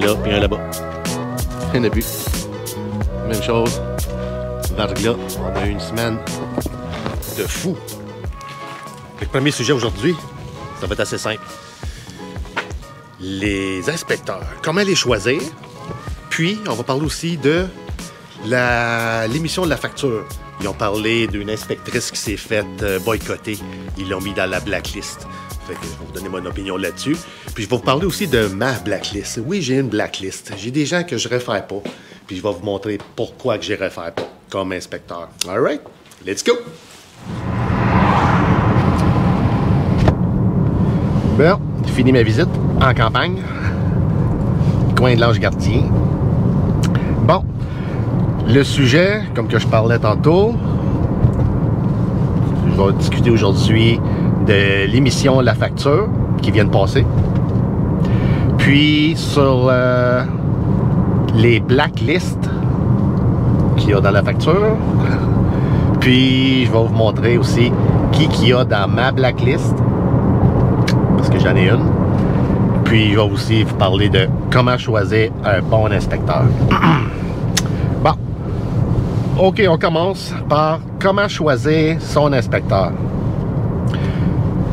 là, puis un là-bas. Rien n'a plus. Même chose. Verglas, on a eu une semaine de fou. Le premier sujet aujourd'hui, ça va être assez simple. Les inspecteurs, comment les choisir? Puis, on va parler aussi de l'émission de la facture. Ils ont parlé d'une inspectrice qui s'est faite boycotter. Ils l'ont mis dans la blacklist. Fait que je vais vous donner mon opinion là-dessus. Puis je vais vous parler aussi de ma blacklist. Oui, j'ai une blacklist. J'ai des gens que je réfère pas. Puis je vais vous montrer pourquoi que je les réfère pas comme inspecteur. All right? Let's go! Bon, j'ai fini ma visite en campagne. Coin de l'Ange-Gardien. Bon, le sujet, comme que je parlais tantôt, je vais discuter aujourd'hui de l'émission La Facture qui vient de passer. Puis sur les blacklists qu'il y a dans la facture. Puis je vais vous montrer aussi qui y a dans ma blacklist. Parce que j'en ai une. Puis je vais aussi vous parler de comment choisir un bon inspecteur. Bon. OK, on commence par comment choisir son inspecteur.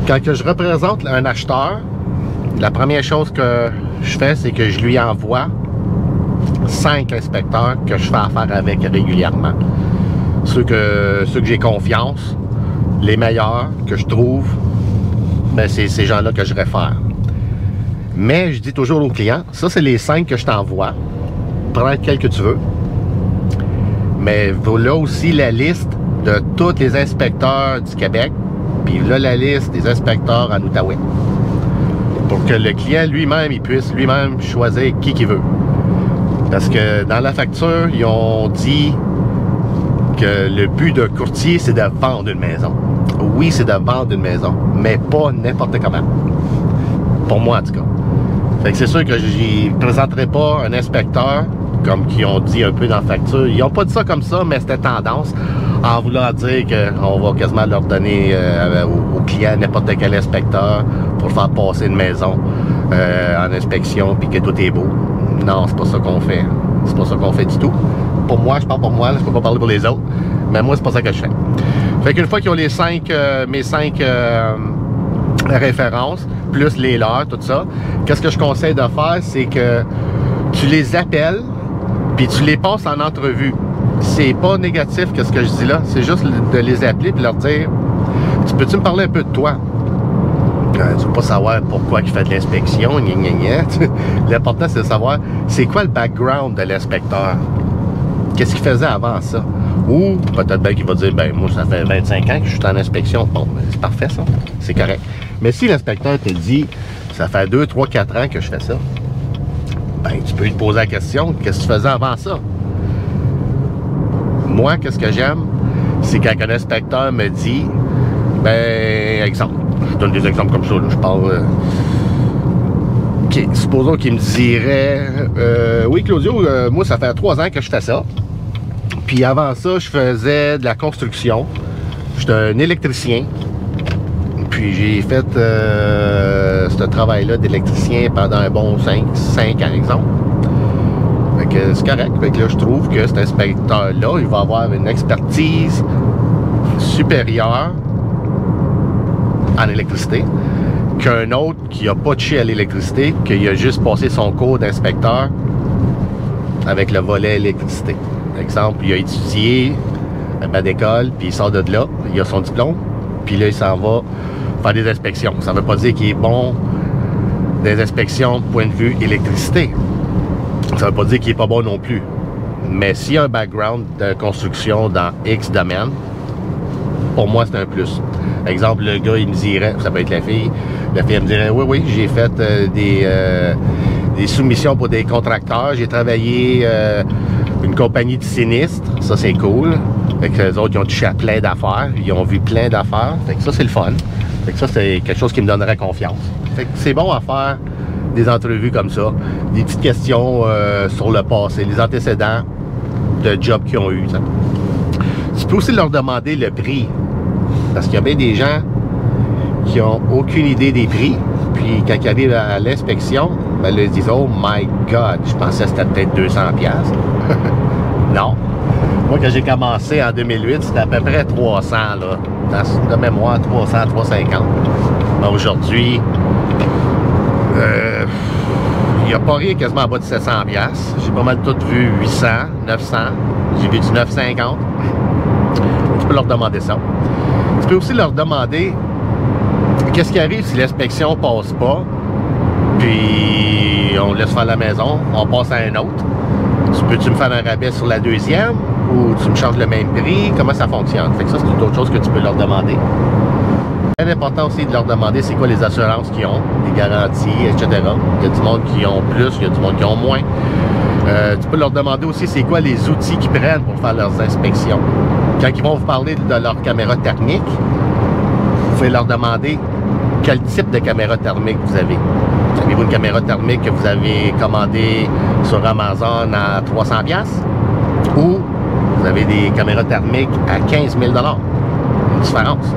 Quand que je représente un acheteur, la première chose que je fais, c'est que je lui envoie 5 inspecteurs que je fais affaire avec régulièrement. Ceux que j'ai confiance, les meilleurs que je trouve, ben c'est ces gens-là que je réfère. Mais je dis toujours aux clients, ça c'est les 5 que je t'envoie. Prends lequel que tu veux. Mais voilà aussi la liste de tous les inspecteurs du Québec. Puis là, la liste des inspecteurs en Outaouais. Pour que le client lui-même, il puisse lui-même choisir qui qu'il veut. Parce que dans la facture, ils ont dit que le but d'un courtier, c'est de vendre une maison. Oui, c'est de vendre une maison, mais pas n'importe comment. Pour moi, en tout cas. Fait que c'est sûr que je ne présenterai pas un inspecteur, comme qu'ils ont dit un peu dans la facture. Ils n'ont pas dit ça comme ça, mais c'était tendance. En voulant dire qu'on va quasiment leur donner aux clients n'importe quel inspecteur pour faire passer une maison en inspection puis que tout est beau. Non, c'est pas ça qu'on fait. C'est pas ça qu'on fait du tout. Pour moi, je parle pour moi, je peux pas parler pour les autres. Mais moi, c'est pas ça que je fais. Fait qu'une fois qu'ils ont les mes 5 références, plus les leurs, tout ça, qu'est-ce que je conseille de faire, c'est que tu les appelles puis tu les passes en entrevue. C'est pas négatif que ce que je dis là, c'est juste de les appeler et leur dire « Tu peux-tu me parler un peu de toi? » Tu veux pas savoir pourquoi il fait de l'inspection, gna gna gna. L'important, c'est de savoir c'est quoi le background de l'inspecteur. Qu'est-ce qu'il faisait avant ça? Ou peut-être bien qu'il va dire « Ben, moi, ça fait 25 ans que je suis en inspection. » Bon, ben, c'est parfait, ça. C'est correct. Mais si l'inspecteur te dit « Ça fait 2, 3, 4 ans que je fais ça. » Ben, tu peux lui poser la question « Qu'est-ce que tu faisais avant ça? » Moi, qu'est-ce que j'aime, c'est quand un inspecteur me dit, ben, exemple, je donne des exemples comme ça, là, je parle, OK, supposons qu'il me dirait, oui, Claudio, moi, ça fait 3 ans que je fais ça, puis avant ça, je faisais de la construction, j'étais un électricien, puis j'ai fait ce travail-là d'électricien pendant un bon 5 ans, exemple. C'est correct. Fait que là, je trouve que cet inspecteur-là, il va avoir une expertise supérieure en électricité qu'un autre qui n'a pas touché à l'électricité, qui a juste passé son cours d'inspecteur avec le volet électricité. Par exemple, il a étudié à ma école, puis il sort de là, il a son diplôme, puis là, il s'en va faire des inspections. Ça ne veut pas dire qu'il est bon des inspections point de vue électricité. Ça ne veut pas dire qu'il n'est pas bon non plus. Mais s'il y a un background de construction dans X domaine, pour moi, c'est un plus. Exemple, le gars, il me dirait, ça peut être la fille elle me dirait, oui, j'ai fait des soumissions pour des contracteurs, j'ai travaillé une compagnie de sinistres, ça c'est cool. Fait que les autres, ils ont touché à plein d'affaires, ils ont vu plein d'affaires, fait que ça c'est le fun. Fait que ça, c'est quelque chose qui me donnerait confiance. Fait que c'est bon à faire des entrevues comme ça, des petites questions sur le passé, les antécédents de jobs qu'ils ont eu. Ça. Tu peux aussi leur demander le prix, parce qu'il y a bien des gens qui n'ont aucune idée des prix, puis quand ils arrivent à l'inspection, ben là, ils disent, oh my God, je pensais que c'était peut-être 200$. Non. Moi, quand j'ai commencé en 2008, c'était à peu près 300, là. De mémoire, 300, 350. Mais aujourd'hui, il n'y a pas rien quasiment en bas de 700$. J'ai pas mal tout vu 800, 900. J'ai vu du 950. Tu peux leur demander ça. Tu peux aussi leur demander qu'est-ce qui arrive si l'inspection passe pas, puis on laisse faire la maison, on passe à un autre. Peux-tu me faire un rabais sur la deuxième ou tu me changes le même prix? Comment ça fonctionne? Fait que ça, c'est d'autres choses que tu peux leur demander. C'est important aussi de leur demander c'est quoi les assurances qu'ils ont, les garanties, etc. Il y a du monde qui ont plus, il y a du monde qui ont moins. Tu peux leur demander aussi c'est quoi les outils qu'ils prennent pour faire leurs inspections. Quand ils vont vous parler de leur caméra thermique, vous pouvez leur demander quel type de caméra thermique vous avez. Avez-vous une caméra thermique que vous avez commandée sur Amazon à 300$ ou vous avez des caméras thermiques à 15 000$? Une différence.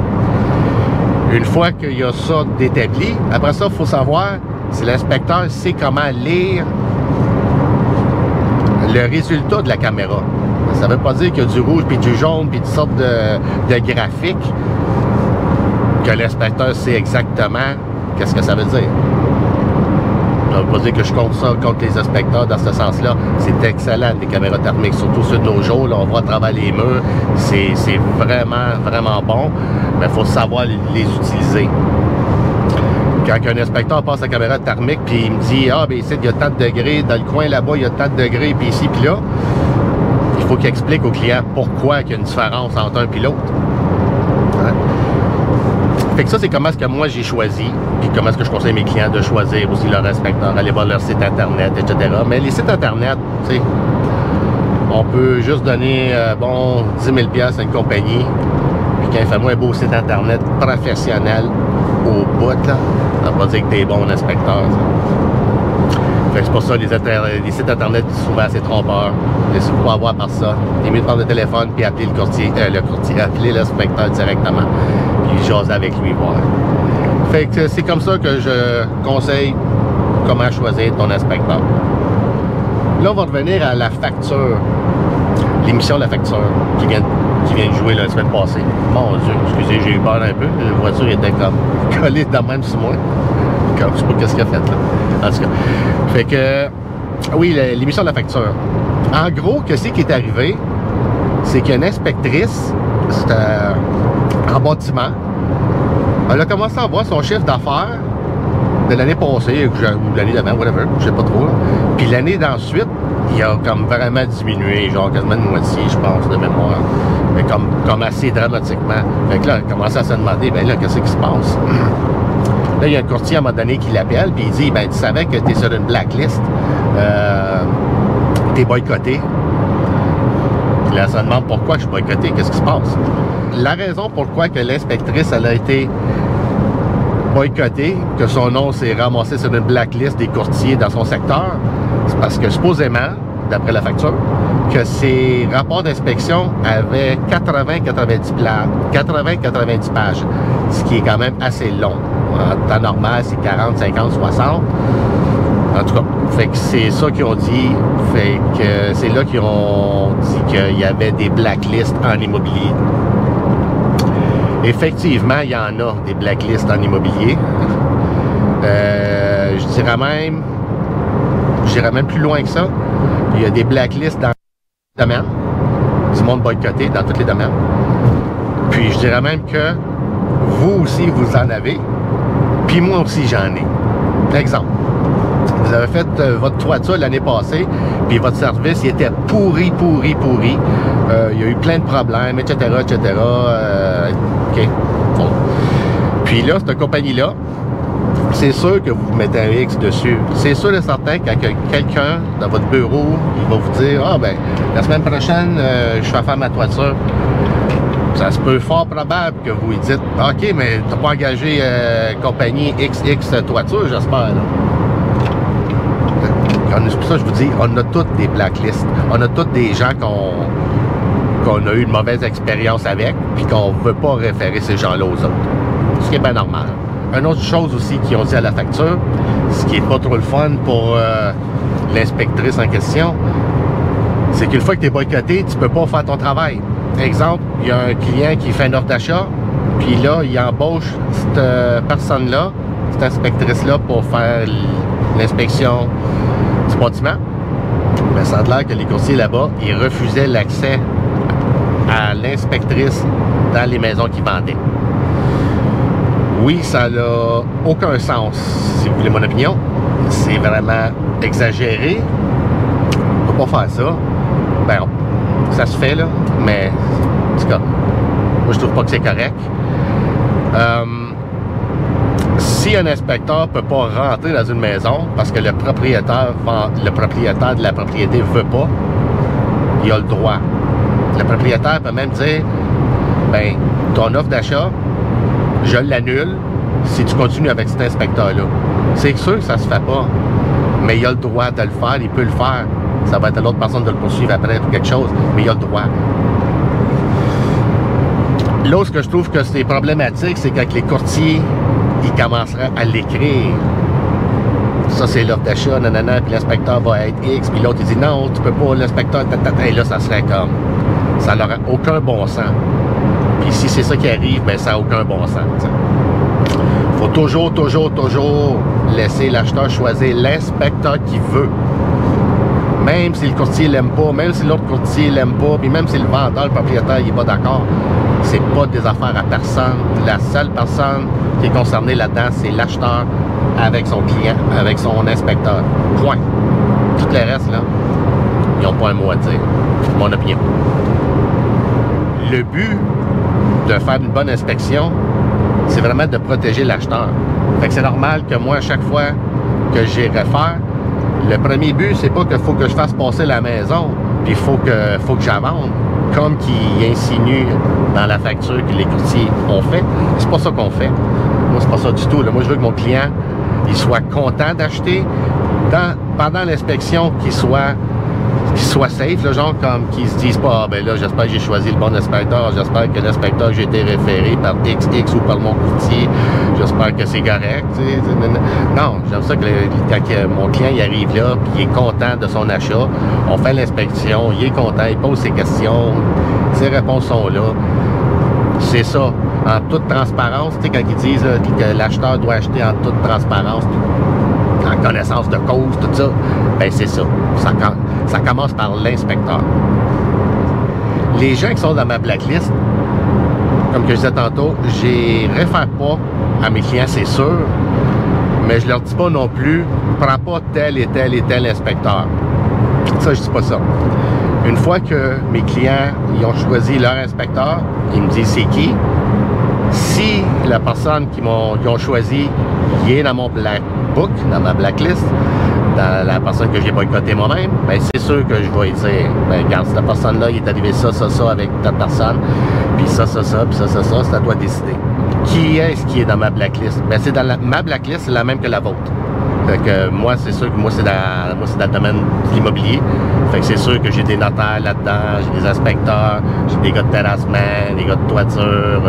Une fois qu'il y a ça d'établi, après ça, il faut savoir si l'inspecteur sait comment lire le résultat de la caméra. Ça ne veut pas dire qu'il y a du rouge, puis du jaune, puis toutes sortes de graphiques que l'inspecteur sait exactement qu'est-ce que ça veut dire. Ça ne veut pas dire que je compte ça contre les inspecteurs dans ce sens-là. C'est excellent, les caméras thermiques, surtout ceux de nos jours. Là, on voit à travers les murs. C'est vraiment, vraiment bon. Mais il faut savoir les utiliser. Quand un inspecteur passe la caméra thermique puis il me dit « Ah, ben ici, il y a tant de degrés. Dans le coin là-bas, il y a tant de degrés. Puis ici, puis là. » Il faut qu'il explique au client pourquoi il y a une différence entre un et l'autre. Hein? Fait que ça, c'est comment est-ce que moi j'ai choisi, puis comment est-ce que je conseille mes clients de choisir aussi leur inspecteur, aller voir leur site internet, etc. Mais les sites internet, tu sais, on peut juste donner, bon, 10 000$ à une compagnie, puis quand il fait moins un beau site internet professionnel au bout, là, ça veut pas dire que t'es bon inspecteur. Fait que c'est pour ça les sites internet, souvent, c'est trompeur. Laissez-vous pas avoir par ça. Il est mieux de prendre le téléphone puis appeler le courtier, appeler l'inspecteur directement. Puis jaser avec lui, voir. Fait que c'est comme ça que je conseille comment choisir ton inspecteur. Là, on va revenir à la facture. L'émission de la facture qui vient de jouer la semaine passée. Mon Dieu, excusez, j'ai eu peur un peu. La voiture était comme collée de même sur moi. Comme, je sais pas qu'est-ce qu'elle a fait là. En tout cas. Fait que, oui, l'émission de la facture. En gros, qu'est-ce qui est arrivé? C'est qu'une inspectrice, c'était en bâtiment, elle a commencé à voir son chiffre d'affaires de l'année passée, ou l'année d'avant, whatever, je sais pas trop. Là. Puis l'année d'ensuite, il a comme vraiment diminué, genre quasiment de moitié, je pense, de mémoire. Mais comme assez dramatiquement. Fait que là, elle a commencé à se demander, ben là, qu'est-ce qui se passe? Là, il y a un courtier à un moment donné qui l'appelle, puis il dit, ben tu savais que tu es sur une blacklist, t'es boycotté. Puis là, elle se demande pourquoi je suis boycotté, qu'est-ce qui se passe? La raison pourquoi que l'inspectrice, elle a été boycottée, que son nom s'est ramassé sur une blacklist des courtiers dans son secteur, c'est parce que supposément, d'après la facture, que ses rapports d'inspection avaient 80-90 pages, ce qui est quand même assez long. En temps normal, c'est 40, 50, 60. En tout cas, fait que c'est ça qu'ils ont dit. Fait que c'est là qu'ils ont dit qu'il y avait des blacklists en immobilier. Effectivement, il y en a des blacklists en immobilier. Je dirais même plus loin que ça. Il y a des blacklists dans tous les domaines. Du monde boycotté dans tous les domaines. Puis je dirais même que vous aussi, vous en avez. Puis moi aussi, j'en ai. Exemple. Vous avez fait votre toiture l'année passée, puis votre service, il était pourri. Il y a eu plein de problèmes, etc., etc. OK. Bon. Puis là, cette compagnie-là, c'est sûr que vous mettez un X dessus. C'est sûr et certain que quelqu'un dans votre bureau, il va vous dire, ah ben, la semaine prochaine, je vais faire ma toiture. Ça se peut fort probable que vous lui dites, OK, mais tu n'as pas engagé compagnie XX toiture, j'espère. C'est pour ça que je vous dis, on a toutes des blacklists. On a toutes des gens qu'on a eu une mauvaise expérience avec, puis qu'on ne veut pas référer ces gens-là aux autres. Ce qui est bien normal. une autre chose aussi qu'ils ont dit à la facture, ce qui est pas trop le fun pour l'inspectrice en question, c'est qu'une fois que tu es boycotté, tu peux pas faire ton travail. Exemple, il y a un client qui fait une offre d'achat, puis là, il embauche cette personne-là, cette inspectrice-là, pour faire l'inspection du bâtiment. Mais ça a l'air que les courtiers là-bas, ils refusaient l'accès à l'inspectrice dans les maisons qu'ils vendaient. Oui, ça n'a aucun sens, si vous voulez mon opinion. C'est vraiment exagéré. On ne peut pas faire ça. Ben, ça se fait, là, mais en tout cas, moi, je trouve pas que c'est correct. Si un inspecteur ne peut pas rentrer dans une maison parce que le propriétaire de la propriété ne veut pas, il a le droit. Le propriétaire peut même dire, ben, ton offre d'achat, je l'annule si tu continues avec cet inspecteur-là. C'est sûr que ça se fait pas, mais il a le droit de le faire, il peut le faire. Ça va être à l'autre personne de le poursuivre après ou quelque chose, mais il a le droit. Là, ce que je trouve que c'est problématique, c'est quand les courtiers, ils commenceraient à l'écrire. Ça, c'est l'offre d'achat, nanana, puis l'inspecteur va être X, puis l'autre, il dit non, tu peux pas, l'inspecteur, et là, ça serait comme. Ça n'aurait aucun bon sens. Puis si c'est ça qui arrive, ben ça n'a aucun bon sens. Il faut toujours laisser l'acheteur choisir l'inspecteur qu'il veut. Même si le courtier l'aime pas, même si l'autre courtier l'aime pas, puis même si le vendeur, le propriétaire, il n'est pas d'accord, c'est pas des affaires à personne. La seule personne qui est concernée là-dedans, c'est l'acheteur avec son client, avec son inspecteur. Point. Tout le reste, là, ils n'ont pas un mot à dire. Mon opinion. Le but de faire une bonne inspection, c'est vraiment de protéger l'acheteur. Fait que c'est normal que moi, à chaque fois que j'irai faire, le premier but, c'est pas qu'il faut que je fasse passer la maison, puis il faut que j'amende, comme qui insinue dans la facture que les courtiers ont fait. C'est pas ça qu'on fait. Moi, c'est pas ça du tout. Là. Moi, je veux que mon client, il soit content d'acheter. Pendant l'inspection, qu'il soit safe, là, genre comme qu'ils se disent pas, ah, ben là, j'espère que j'ai choisi le bon inspecteur, j'espère que l'inspecteur que j'ai été référé par XX ou par mon courtier, j'espère que c'est correct. Non, j'aime ça que quand mon client il arrive là, puis il est content de son achat, on fait l'inspection, il est content, il pose ses questions, ses réponses sont là. C'est ça, en toute transparence, tu sais, quand ils disent là, que l'acheteur doit acheter en toute transparence, en connaissance de cause, tout ça, ben c'est ça. Ça commence par l'inspecteur. Les gens qui sont dans ma blacklist, comme que je disais tantôt, je réfère pas à mes clients, c'est sûr, mais je leur dis pas non plus, prends pas tel et tel et tel inspecteur. Ça, je dis pas ça. Une fois que mes clients ils ont choisi leur inspecteur, ils me disent c'est qui. Si la personne qu'ils ont choisi il est dans mon black book, dans ma blacklist, dans la personne que j'ai boycottée moi-même, ben c'est sûr que je vais dire, ben regarde, cette personne-là, il est arrivé ça avec ta personne, puis ça, puis ça, c'est à toi de décider. Qui est-ce qui est dans ma blacklist? Ben c'est dans ma blacklist, c'est la même que la vôtre. Fait que moi, c'est sûr que moi, c'est dans le domaine de l'immobilier. Fait que c'est sûr que j'ai des notaires là-dedans, j'ai des inspecteurs, j'ai des gars de terrassement, des gars de toiture,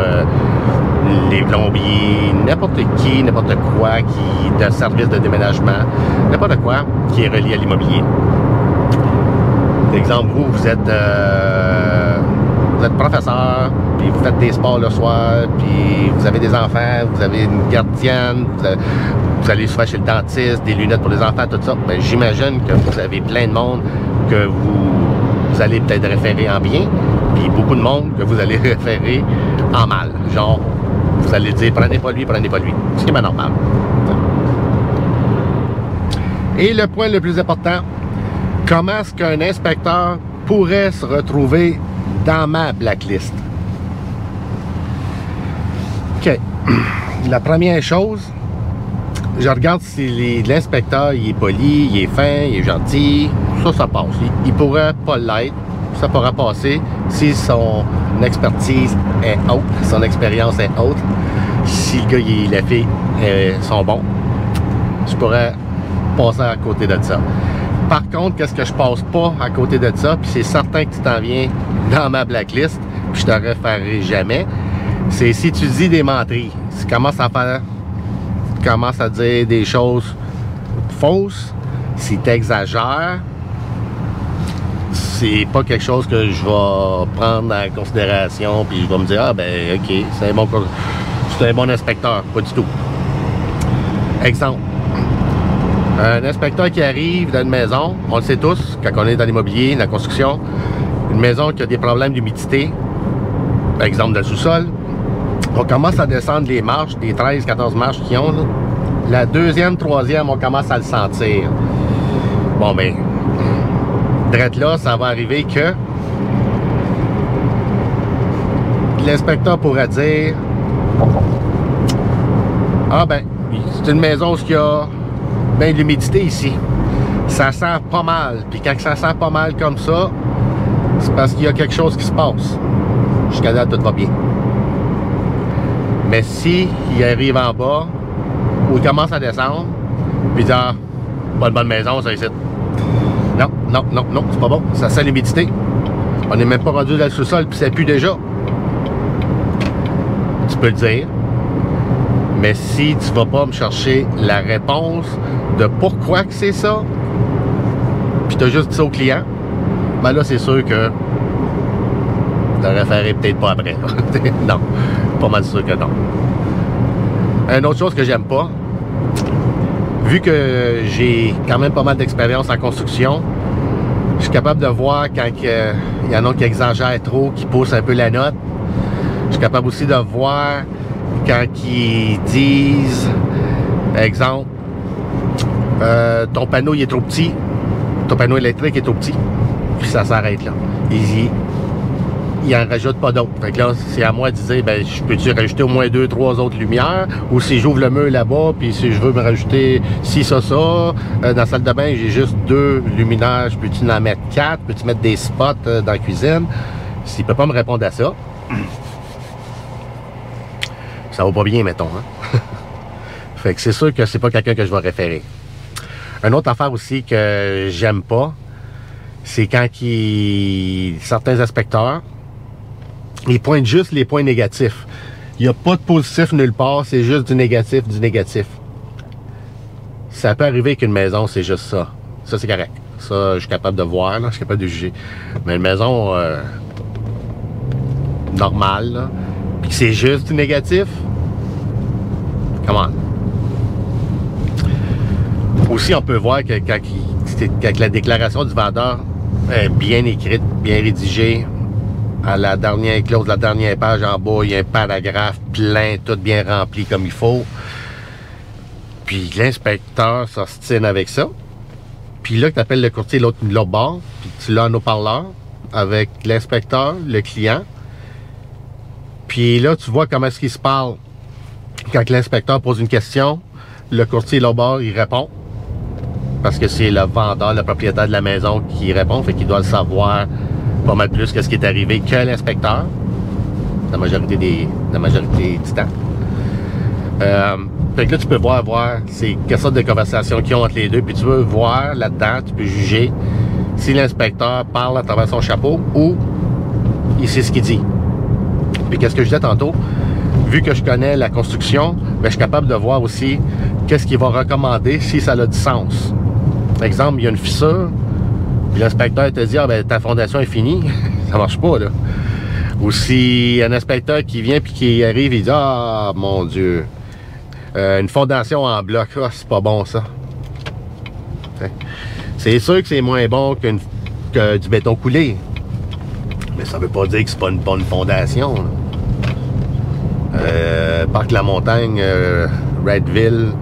les plombiers, n'importe qui, n'importe quoi qui de service de déménagement, n'importe quoi qui est relié à l'immobilier. Par exemple, vous êtes professeur, puis vous faites des sports le soir, puis vous avez des enfants, vous avez une gardienne, vous allez souvent chez le dentiste, des lunettes pour les enfants, tout ça. Ben, j'imagine que vous avez plein de monde que vous allez peut-être référer en bien, puis beaucoup de monde que vous allez référer en mal. Genre, vous allez dire, prenez pas lui, ce qui est bien normal. Et le point le plus important, comment est-ce qu'un inspecteur pourrait se retrouver dans ma blacklist? OK. La première chose, je regarde si l'inspecteur il est poli, il est fin, il est gentil. Ça passe. Il pourrait pas l'être. Ça pourra passer si son expertise est haute, son expérience est haute. Si le gars et la fille sont bons, je pourrais passer à côté de ça. Par contre, qu'est-ce que je passe pas à côté de ça, puis c'est certain que tu t'en viens dans ma blacklist, puis je te référerai jamais, c'est si tu dis des menteries. Tu commences à faire commences à dire des choses fausses, si tu exagères, c'est pas quelque chose que je vais prendre en considération, puis je vais me dire, ah ben ok, c'est un bon inspecteur. Pas du tout. Exemple, un inspecteur qui arrive dans une maison, on le sait tous, quand on est dans l'immobilier, dans la construction, une maison qui a des problèmes d'humidité, par exemple dans le sous-sol, on commence à descendre les marches, les 13-14 marches qu'ils ont, là. La deuxième, troisième, on commence à le sentir. Bon, ben, direct là, ça va arriver que l'inspecteur pourrait dire, ah ben, c'est une maison où il y a bien de l'humidité ici. Ça sent pas mal. Puis quand ça sent pas mal comme ça, c'est parce qu'il y a quelque chose qui se passe. Jusqu'à là, tout va bien. Mais si il arrive en bas, ou il commence à descendre, puis il dit, ah, pas de bonne maison, ça ici. Non, non, non, non, c'est pas bon. Ça sent l'humidité. On n'est même pas rendu dans le sous-sol, puis ça pue déjà. Tu peux le dire. Mais si tu vas pas me chercher la réponse de pourquoi que c'est ça, puis tu as juste dit ça au client, ben là, c'est sûr que tu référé peut-être pas après. Non, pas mal sûr que non. Une autre chose que j'aime pas, vu que j'ai quand même pas mal d'expérience en construction, je suis capable de voir quand il y en a qui exagèrent trop, qui poussent un peu la note. Je suis capable aussi de voir quand ils disent, exemple, ton panneau il est trop petit, ton panneau électrique est trop petit, puis ça s'arrête là. Il en rajoute pas d'autres. Fait que là, c'est à moi de dire, ben, je peux-tu rajouter au moins 2-3 autres lumières, ou si j'ouvre le mur là-bas, puis si je veux me rajouter dans la salle de bain, j'ai juste 2 luminaires, peux-tu en mettre 4, peux-tu mettre des spots dans la cuisine? S'il peut pas me répondre à ça, ça va pas bien, mettons. Hein? Fait que c'est sûr que c'est pas quelqu'un que je vais référer. Une autre affaire aussi que j'aime pas, c'est quand certains inspecteurs, ils pointent juste les points négatifs. Il n'y a pas de positif nulle part, c'est juste du négatif, du négatif. Ça peut arriver qu'une maison, c'est juste ça. Ça, c'est correct. Ça, je suis capable de voir, là, je suis capable de juger. Mais une maison normale, là, puis que c'est juste du négatif, comment? Aussi, on peut voir que quand la déclaration du vendeur est bien écrite, bien rédigée, à la dernière clause, la dernière page en bas, il y a un paragraphe plein, tout bien rempli comme il faut. Puis l'inspecteur s'ostine avec ça. Puis là, tu appelles le courtier l'autre bord, puis tu l'as en haut-parleur avec l'inspecteur, le client. Puis là, tu vois comment est-ce qu'il se parle. Quand l'inspecteur pose une question, le courtier l'autre bord, il répond. Parce que c'est le vendeur, le propriétaire de la maison qui répond, fait qu'il doit le savoir pas mal plus que ce qui est arrivé que l'inspecteur, la majorité du temps. Fait que là, tu peux voir c'est quelle sorte de conversation qu'ils ont entre les deux, puis tu veux voir là-dedans, tu peux juger si l'inspecteur parle à travers son chapeau ou il sait ce qu'il dit. Puis qu'est-ce que je disais tantôt, vu que je connais la construction, ben, je suis capable de voir aussi qu'est-ce qu'il va recommander si ça a du sens. Par exemple, il y a une fissure, puis l'inspecteur te dit, ah ben ta fondation est finie, ça marche pas là. Ou si un inspecteur qui vient puis qui arrive, il dit, ah mon Dieu, une fondation en bloc, ah, c'est pas bon ça. C'est sûr que c'est moins bon que du béton coulé, mais ça veut pas dire que c'est pas une bonne fondation. Parc La Montagne, Redville,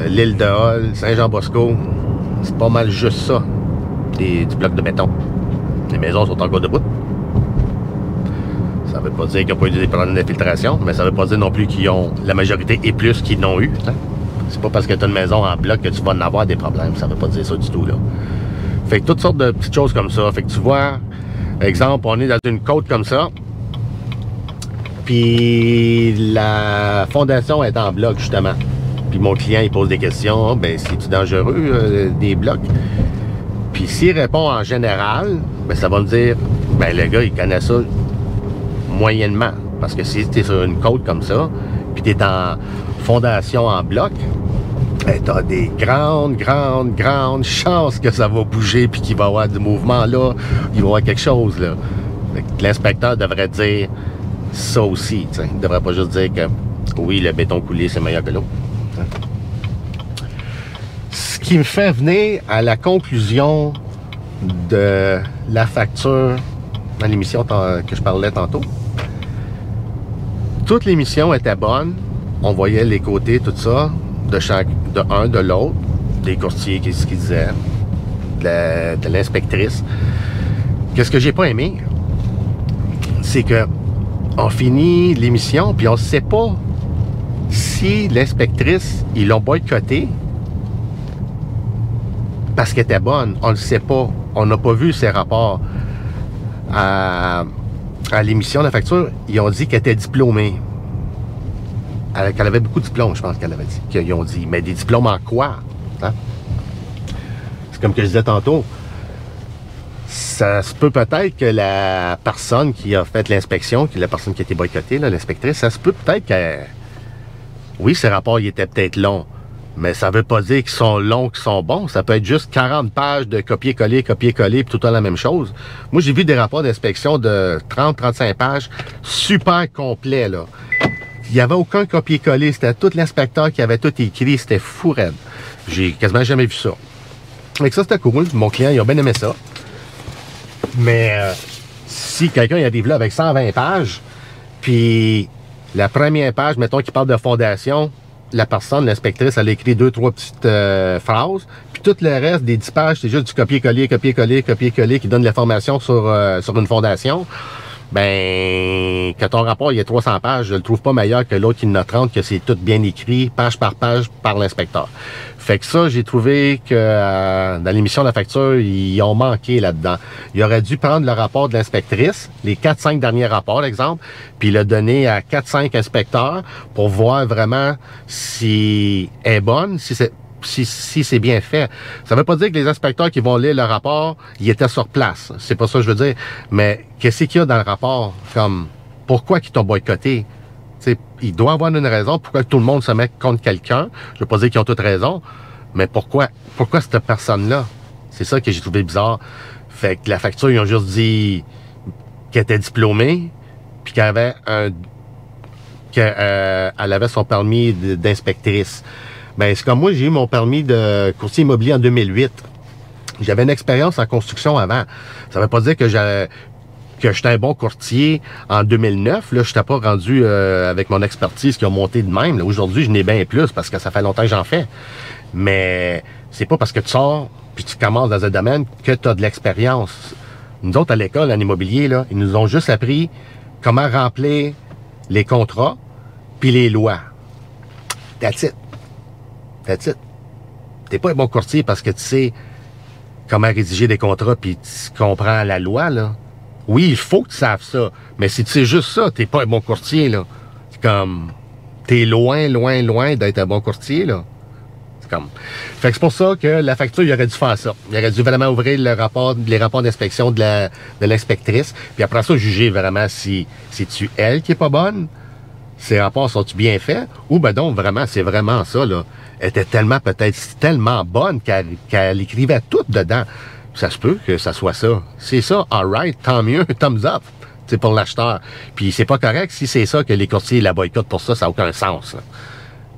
l'île de Hall, Saint-Jean-Bosco, c'est pas mal juste ça, du bloc de béton. Les maisons sont encore debout. Ça veut pas dire qu'ils n'ont pas eu des problèmes d'infiltration, mais ça veut pas dire non plus qu'ils ont, la majorité et plus qu'ils n'ont eu. Hein? C'est pas parce que tu as une maison en bloc que tu vas en avoir des problèmes, ça veut pas dire ça du tout là. Fait que toutes sortes de petites choses comme ça. Fait que tu vois, exemple, on est dans une côte comme ça, puis la fondation est en bloc justement. Puis mon client il pose des questions, oh, ben c'est-tu dangereux des blocs? Puis s'il répond en général, ben ça va me dire, ben le gars il connaît ça moyennement. Parce que si tu es sur une côte comme ça, puis tu es en fondation en bloc, ben, tu as des grandes chances que ça va bouger puis qu'il va y avoir du mouvement là, il va y avoir quelque chose là. L'inspecteur devrait dire ça aussi. T'sais. Il ne devrait pas juste dire que oui, le béton coulé, c'est meilleur que l'eau. Ce qui me fait venir à la conclusion de la facture dans l'émission que je parlais tantôt. Toute l'émission était bonne. On voyait les côtés, tout ça, de un, de l'autre, des courtiers, qu'est-ce qu'ils disaient, de l'inspectrice. Qu'est-ce que j'ai pas aimé, c'est que on finit l'émission, puis on ne sait pas si l'inspectrice, ils l'ont boycotté parce qu'elle était bonne. On ne le sait pas. On n'a pas vu ses rapports. À l'émission de la facture, ils ont dit qu'elle était diplômée. Qu'elle avait beaucoup de diplômes, je pense qu'elle avait dit. Qu'ils ont dit, mais des diplômes en quoi? Hein? C'est comme que je disais tantôt. Ça se peut peut-être que la personne qui a fait l'inspection, la personne qui a été boycottée, l'inspectrice, ça se peut peut-être que... Oui, ces rapports, ils étaient peut-être longs. Mais ça veut pas dire qu'ils sont longs, qu'ils sont bons. Ça peut être juste 40 pages de copier-coller, puis tout le temps la même chose. Moi, j'ai vu des rapports d'inspection de 30-35 pages, super complets, là. Il n'y avait aucun copier-coller. C'était tout l'inspecteur qui avait tout écrit. C'était fou raide. J'ai quasiment jamais vu ça. Donc ça, c'était cool. Mon client, il a bien aimé ça. Mais si quelqu'un arrive là avec 120 pages, puis la première page, mettons qu'il parle de fondation, la personne, l'inspectrice, elle a écrit 2-3 petites phrases, puis tout le reste des 10 pages, c'est juste du copier-coller qui donne l'information sur une fondation. Ben, que ton rapport, il y a 300 pages, je le trouve pas meilleur que l'autre qui en a 30, que c'est tout bien écrit, page par l'inspecteur. Fait que ça, j'ai trouvé que dans l'émission de la facture, ils ont manqué là-dedans. Ils auraient dû prendre le rapport de l'inspectrice, les 4-5 derniers rapports, exemple, puis le donner à 4-5 inspecteurs pour voir vraiment si elle est bonne, si c'est bien fait. Ça veut pas dire que les inspecteurs qui vont lire le rapport, ils étaient sur place. C'est pas ça que je veux dire. Mais qu'est-ce qu'il y a dans le rapport? Comme, pourquoi ils t'ont boycotté? T'sais, il doit avoir une raison pourquoi tout le monde se met contre quelqu'un. Je veux pas dire qu'ils ont toutes raison, mais pourquoi cette personne-là? C'est ça que j'ai trouvé bizarre. Fait que la facture, ils ont juste dit qu'elle était diplômée, puis qu'elle avait elle avait son permis d'inspectrice. Ben, c'est comme moi, j'ai eu mon permis de courtier immobilier en 2008. J'avais une expérience en construction avant. Ça veut pas dire que j'étais un bon courtier en 2009. Là, je n'étais pas rendu avec mon expertise qui a monté de même. Aujourd'hui, je n'ai bien plus parce que ça fait longtemps que j'en fais. Mais c'est pas parce que tu sors puis tu commences dans un domaine que tu as de l'expérience. Nous autres, à l'école, en immobilier, là, ils nous ont juste appris comment remplir les contrats puis les lois. That's it. That's it. T'es pas un bon courtier parce que tu sais comment rédiger des contrats puis tu comprends la loi, là. Oui, il faut que tu saches ça. Mais si tu sais juste ça, t'es pas un bon courtier, là. C'est comme... T'es loin d'être un bon courtier, là. C'est comme... Fait que c'est pour ça que la facture, il aurait dû faire ça. Il aurait dû vraiment ouvrir les rapports d'inspection de l'inspectrice. Puis après ça, juger vraiment si c'est-tu elle qui est pas bonne? Ces rapports sont-ils bien faits? Ou ben donc, vraiment, c'est vraiment ça, là. Elle était tellement bonne qu'elle écrivait tout dedans. Ça se peut que ça soit ça. C'est ça, alright, tant mieux, thumbs up. C'est pour l'acheteur. Puis c'est pas correct si c'est ça que les courtiers la boycottent pour ça n'a aucun sens. Là.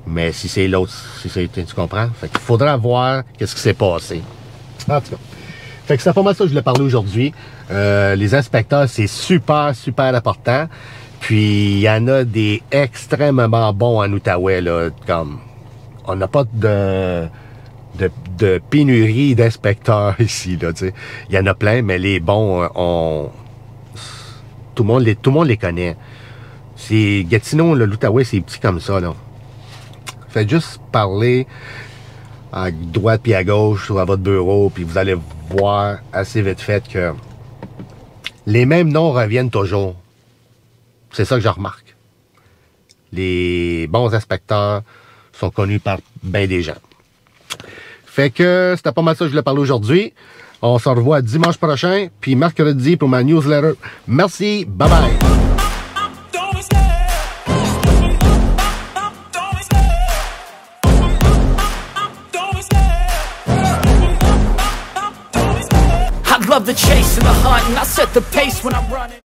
Mais si c'est l'autre, tu comprends? Fait qu'il faudra voir qu'est-ce qui s'est passé. En tout cas. Fait que c'est pas mal ça que je voulais parler aujourd'hui. Les inspecteurs, c'est super important. Puis il y en a des extrêmement bons en Outaouais, là, comme on n'a pas de pénurie d'inspecteurs ici, là, tu sais. Il y en a plein, mais les bons, tout le monde les connaît. C'est Gatineau, l'Outaouais, c'est petit comme ça, là. Faites juste parler à droite puis à gauche ou à votre bureau, puis vous allez voir assez vite fait que les mêmes noms reviennent toujours. C'est ça que je remarque. Les bons inspecteurs sont connus par bien des gens. Fait que c'était pas mal ça que je voulais parler aujourd'hui. On se revoit dimanche prochain, puis mercredi pour ma newsletter. Merci, bye bye! love the chase and the hunt, and I set the pace when I'm running.